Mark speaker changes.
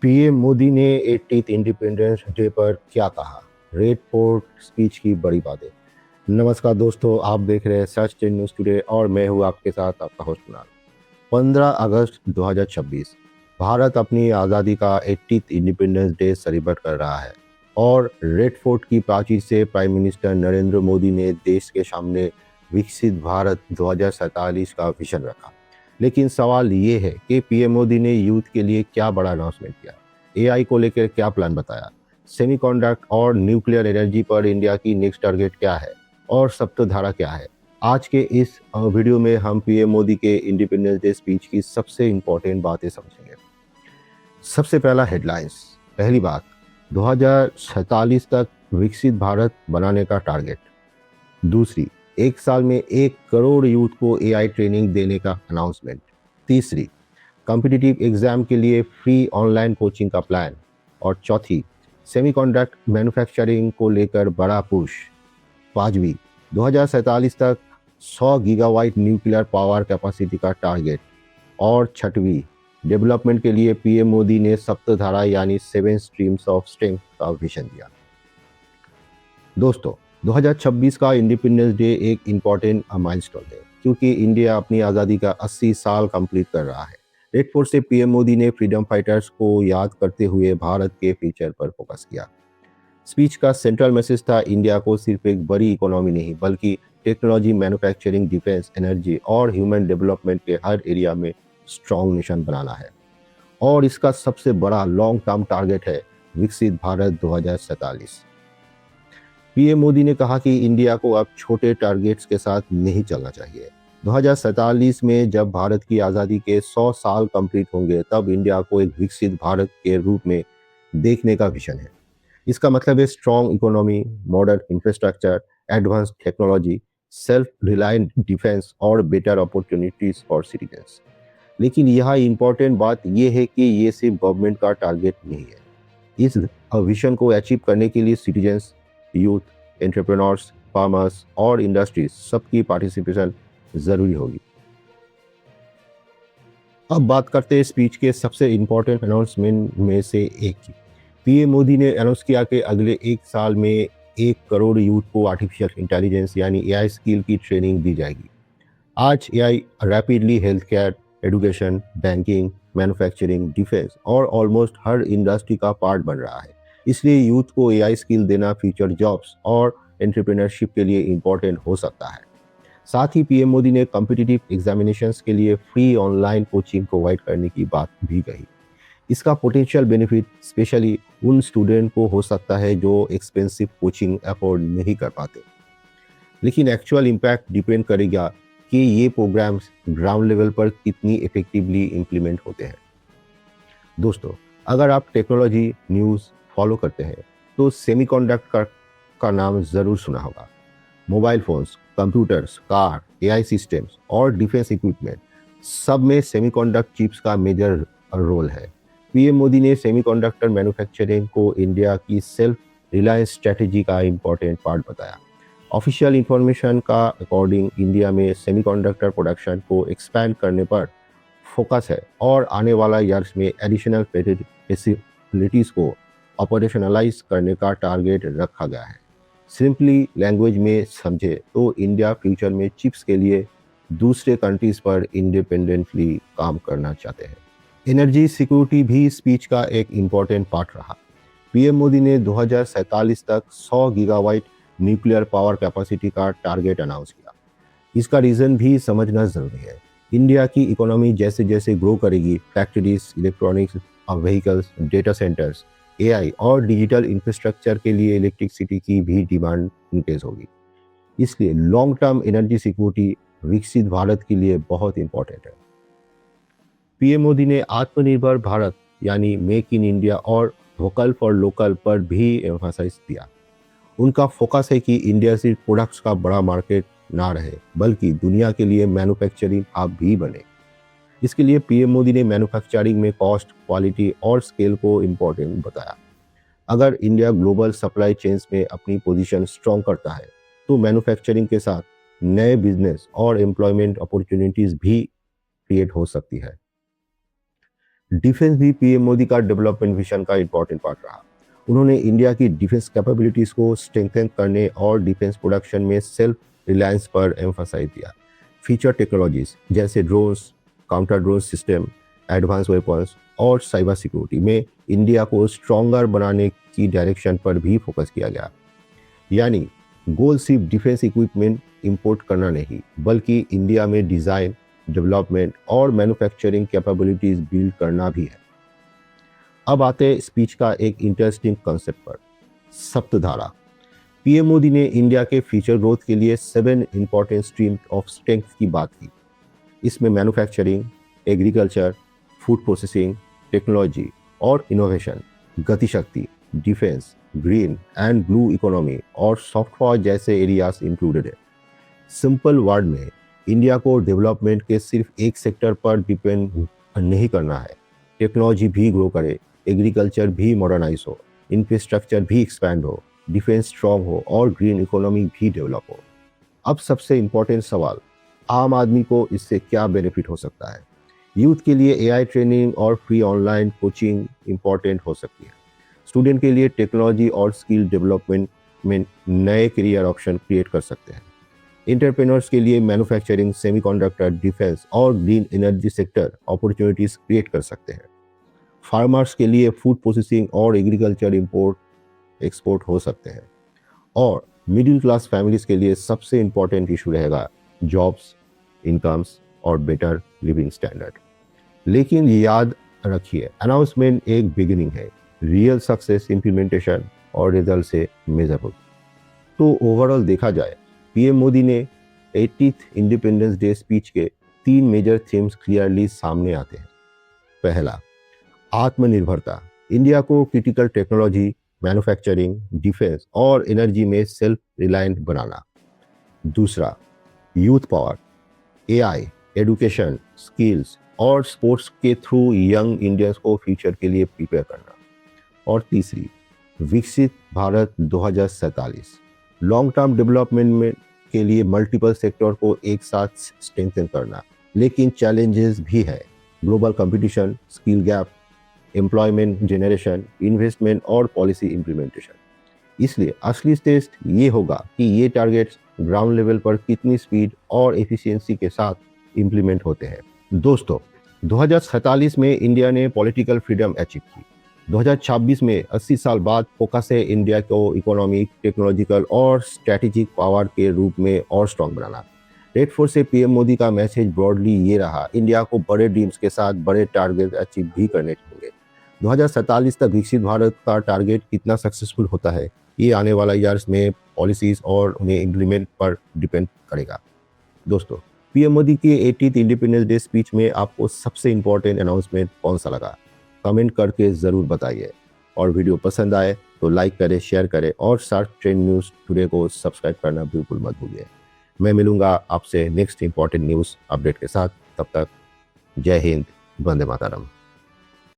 Speaker 1: PM Modi ने 80th independence day पर क्या कहा? रेड फोर्ट स्पीच की बड़ी बातें। नमस्कार दोस्तों, आप देख रहे हैं सच न्यूज़ टुडे और मैं हूँ आपके साथ आपका होस्ट कुणाल। 15 अगस्त 2026 भारत अपनी आज़ादी का 80th इंडिपेंडेंस डे सेलिब्रेट कर रहा है और रेड फोर्ट की प्राचीर से प्राइम मिनिस्टर नरेंद्र मोदी ने देश के सामने विकसित भारत 2047 का विजन रखा। लेकिन सवाल ये है कि पीएम मोदी ने यूथ के लिए क्या बड़ा अनाउंसमेंट किया, एआई को लेकर क्या प्लान बताया, सेमीकंडक्टर और न्यूक्लियर एनर्जी पर इंडिया की नेक्स्ट टारगेट क्या है और सप्तधारा क्या है। आज के इस वीडियो में हम पीएम मोदी के इंडिपेंडेंस डे स्पीच की सबसे इंपॉर्टेंट बातें समझेंगे। सबसे पहला हेडलाइंस। पहली बात, 2047 तक विकसित भारत बनाने का टारगेट। दूसरी, एक साल में 1 करोड़ यूथ को एआई ट्रेनिंग देने का अनाउंसमेंट। तीसरी, कॉम्पिटिटिव एग्जाम के लिए फ्री ऑनलाइन कोचिंग का प्लान। और चौथी, सेमीकंडक्टर मैन्युफैक्चरिंग को लेकर बड़ा पुश। पांचवी, 2047 तक 100 गीगावाट न्यूक्लियर पावर कैपेसिटी का टारगेट। और छठवीं, डेवलपमेंट के लिए पीएम मोदी ने सप्तधारा यानी 7 स्ट्रीम्स ऑफ स्ट्रेंथ का विजन दिया। दोस्तों, 2026 का इंडिपेंडेंस डे एक इम्पॉर्टेंट माइलस्टोन है क्योंकि इंडिया अपनी आज़ादी का 80 साल कंप्लीट कर रहा है। रेड फोर्ट से पीएम मोदी ने फ्रीडम फाइटर्स को याद करते हुए भारत के फ्यूचर पर फोकस किया। स्पीच का सेंट्रल मैसेज था इंडिया को सिर्फ एक बड़ी इकोनॉमी नहीं बल्कि टेक्नोलॉजी, मैन्युफैक्चरिंग, डिफेंस, एनर्जी और ह्यूमन डेवलपमेंट के हर एरिया में स्ट्रॉन्ग नेशन बनाना है। और इसका सबसे बड़ा लॉन्ग टर्म टारगेट है विकसित भारत 2047। पीएम मोदी ने कहा कि इंडिया को अब छोटे टारगेट्स के साथ नहीं चलना चाहिए। 2047 में जब भारत की आज़ादी के 100 साल कंप्लीट होंगे तब इंडिया को एक विकसित भारत के रूप में देखने का विजन है। इसका मतलब है strong economy, modern infrastructure, advance technology, self reliant defence और बेटर अपॉर्चुनिटीज फॉर सिटीजन्स। लेकिन यहाँ इंपॉर्टेंट बात यह है कि ये सिर्फ गवर्नमेंट का टारगेट नहीं है। इस विजन को अचीव करने के लिए सिटीजन्स, यूथ, एंटरप्रेन्योर्स, फार्मर्स और इंडस्ट्रीज सबकी पार्टिसिपेशन जरूरी होगी। अब बात करते हैं स्पीच के सबसे इंपॉर्टेंट अनाउंसमेंट में से एक की। पीएम मोदी ने अनाउंस किया कि अगले 1 साल में 1 करोड़ यूथ को आर्टिफिशियल इंटेलिजेंस यानी एआई स्किल की ट्रेनिंग दी जाएगी। आज AI rapidly health care, education, banking, manufacturing, defence और ऑलमोस्ट हर इंडस्ट्री का पार्ट बन रहा है। इसलिए यूथ को एआई स्किल देना फ्यूचर जॉब्स और एंटरप्रेन्योरशिप के लिए इम्पोर्टेंट हो सकता है। साथ ही पीएम मोदी ने कॉम्पिटिटिव एग्जामिनेशंस के लिए फ्री ऑनलाइन कोचिंग प्रोवाइड करने की बात भी कही। इसका पोटेंशियल बेनिफिट स्पेशली उन स्टूडेंट को हो सकता है जो एक्सपेंसिव कोचिंग अफोर्ड नहीं कर पाते। लेकिन एक्चुअल इम्पैक्ट डिपेंड करेगा कि ये प्रोग्राम्स ग्राउंड लेवल पर कितनी इफेक्टिवली इम्प्लीमेंट होते हैं। दोस्तों, अगर आप टेक्नोलॉजी न्यूज़ फॉलो करते हैं तो सेमीकंडक्टर का नाम ज़रूर सुना होगा। Mobile phones, computers, car, AI systems और डिफेंस इक्विपमेंट सब में सेमीकंडक्टर चिप्स का मेजर रोल है। पीएम मोदी ने सेमीकंडक्टर मैन्युफैक्चरिंग को इंडिया की सेल्फ रिलायंस स्ट्रेटेजी का इम्पोर्टेंट पार्ट बताया। ऑफिशियल इंफॉर्मेशन का अकॉर्डिंग इंडिया में सेमीकंडक्टर प्रोडक्शन को एक्सपैंड करने पर फोकस है और आने वाला ईयर्स में एडिशनल फैसिलिटीज़ को ऑपरेशनलाइज करने का टारगेट रखा गया है। सिंपली लैंग्वेज में समझे तो इंडिया फ्यूचर में चिप्स के लिए दूसरे कंट्रीज पर इंडिपेंडेंटली काम करना चाहते हैं। एनर्जी सिक्योरिटी भी स्पीच का एक इम्पॉर्टेंट पार्ट रहा। पीएम मोदी ने 2047 तक 100 गीगावाट न्यूक्लियर पावर कैपेसिटी का टारगेट अनाउंस किया। इसका रीज़न भी समझना ज़रूरी है। इंडिया की इकोनॉमी जैसे जैसे ग्रो करेगी, factories, electronics, vehicles, data centres, AI और डिजिटल इंफ्रास्ट्रक्चर के लिए इलेक्ट्रिसिटी की भी डिमांड इंक्रीज होगी। इसलिए लॉन्ग टर्म एनर्जी सिक्योरिटी विकसित भारत के लिए बहुत इंपॉर्टेंट है। पीएम मोदी ने आत्मनिर्भर भारत यानी मेक इन इंडिया और वोकल फॉर लोकल पर भी एम्फसाइज दिया। उनका फोकस है कि इंडिया सिर्फ प्रोडक्ट्स का बड़ा मार्केट ना रहे बल्कि दुनिया के लिए मैन्युफैक्चरिंग हब भी बने। इसके लिए पीएम मोदी ने मैन्युफैक्चरिंग में कॉस्ट, क्वालिटी और स्केल को इम्पोर्टेंट बताया। अगर इंडिया ग्लोबल सप्लाई चेन्स में अपनी पोजीशन स्ट्रॉन्ग करता है तो मैन्युफैक्चरिंग के साथ नए बिजनेस और एम्प्लॉयमेंट अपॉर्चुनिटीज भी क्रिएट हो सकती है। डिफेंस भी पीएम मोदी का डेवलपमेंट विजन का इंपॉर्टेंट पार्ट रहा। उन्होंने इंडिया की डिफेंस कैपेबिलिटीज को स्ट्रेंथन करने और डिफेंस प्रोडक्शन में सेल्फ रिलायंस पर एम्फसाइज दिया। फीचर टेक्नोलॉजीज जैसे drones, counter drone system, advance weapons और साइबर सिक्योरिटी में इंडिया को स्ट्रॉन्गर बनाने की डायरेक्शन पर भी फोकस किया गया। यानी गोल सिर्फ डिफेंस इक्विपमेंट इंपोर्ट करना नहीं, बल्कि इंडिया में डिज़ाइन, डेवलपमेंट और मैन्युफैक्चरिंग कैपेबिलिटीज बिल्ड करना भी है। अब आते हैं स्पीच का एक इंटरेस्टिंग कॉन्सेप्ट पर, सप्तधारा। पीएम मोदी ने इंडिया के फ्यूचर ग्रोथ के लिए 7 इंपॉर्टेंट स्ट्रीम ऑफ स्ट्रेंथ की बात की। इसमें manufacturing, agriculture, food processing, technology और innovation, Gatishakti, defence, green and blue economy और सॉफ्टवेयर जैसे एरियाज इंक्लूडेड है। सिंपल वर्ड में इंडिया को डेवलपमेंट के सिर्फ एक सेक्टर पर डिपेंड नहीं करना है। टेक्नोलॉजी भी ग्रो करे, एग्रीकल्चर भी मॉडर्नाइज हो, इंफ्रास्ट्रक्चर भी एक्सपैंड हो, डिफेंस स्ट्रॉन्ग हो और ग्रीन इकोनॉमी भी डेवलप हो। अब सबसे इम्पोर्टेंट सवाल, आम आदमी को इससे क्या बेनिफिट हो सकता है? यूथ के लिए एआई ट्रेनिंग और फ्री ऑनलाइन कोचिंग इम्पॉर्टेंट हो सकती है। स्टूडेंट के लिए टेक्नोलॉजी और स्किल डेवलपमेंट में नए करियर ऑप्शन क्रिएट कर सकते हैं। एंटरप्रेन्योर्स के लिए मैन्युफैक्चरिंग, सेमीकंडक्टर, डिफेंस और green energy sector opportunities create कर सकते हैं। फार्मर्स के लिए फूड प्रोसेसिंग और एग्रीकल्चर इंपोर्ट एक्सपोर्ट हो सकते हैं। और मिडिल क्लास फैमिलीज के लिए सबसे इम्पोर्टेंट इशू रहेगा जॉब्स, इनकम्स और बेटर लिविंग स्टैंडर्ड। लेकिन याद रखिए, अनाउंसमेंट एक बिगिनिंग है, रियल सक्सेस इम्प्लीमेंटेशन और रिजल्ट से मेजरेबल। तो ओवरऑल देखा जाए, पीएम मोदी ने 80th इंडिपेंडेंस डे स्पीच के 3 मेजर थीम्स क्लियरली सामने आते हैं। पहला, आत्मनिर्भरता, इंडिया को क्रिटिकल टेक्नोलॉजी, मैन्युफैक्चरिंग, डिफेंस और एनर्जी में सेल्फ रिलायंट बनाना। दूसरा, youth power, AI, education, skills और स्पोर्ट्स के थ्रू यंग इंडियंस को फ्यूचर के लिए प्रिपेयर करना। और तीसरी, विकसित भारत 2047, लॉन्ग टर्म डेवलपमेंट में के लिए मल्टीपल सेक्टर को एक साथ स्ट्रेंथन करना। लेकिन चैलेंजेस भी है, global competition, skill gap, employment generation, investment और पॉलिसी इम्प्लीमेंटेशन। इसलिए असली टेस्ट ये होगा कि ये टारगेट्स ग्राउंड लेवल पर कितनी स्पीड और एफिशिएंसी के साथ इम्प्लीमेंट होते हैं। दोस्तों, 2047 में इंडिया ने पॉलिटिकल फ्रीडम अचीव की। 2026 में 80 साल बाद फोकस है इंडिया को इकोनॉमिक, टेक्नोलॉजिकल और स्ट्रैटेजिक पावर के रूप में और स्ट्रॉन्ग बनाना। रेड फोर्ट से पीएम मोदी का मैसेज ब्रॉडली ये रहा, इंडिया को बड़े ड्रीम्स के साथ बड़े टारगेट अचीव भी करने होंगे। 2047 तक विकसित भारत का टारगेट कितना सक्सेसफुल होता है, ये आने वाला ईयर्स में पॉलिसीज और उन्हें इम्प्लीमेंट पर डिपेंड करेगा। दोस्तों, पीएम मोदी के 80th इंडिपेंडेंस डे स्पीच में आपको सबसे इम्पोर्टेंट अनाउंसमेंट कौन सा लगा? कमेंट करके ज़रूर बताइए। और वीडियो पसंद आए तो लाइक करें, शेयर करें और शार्क ट्रेंड न्यूज़ टुडे को सब्सक्राइब करना बिल्कुल मत भूलिए। मैं मिलूंगा आपसे नेक्स्ट इंपॉर्टेंट न्यूज़ अपडेट के साथ। तब तक जय हिंद, वंदे मातरम।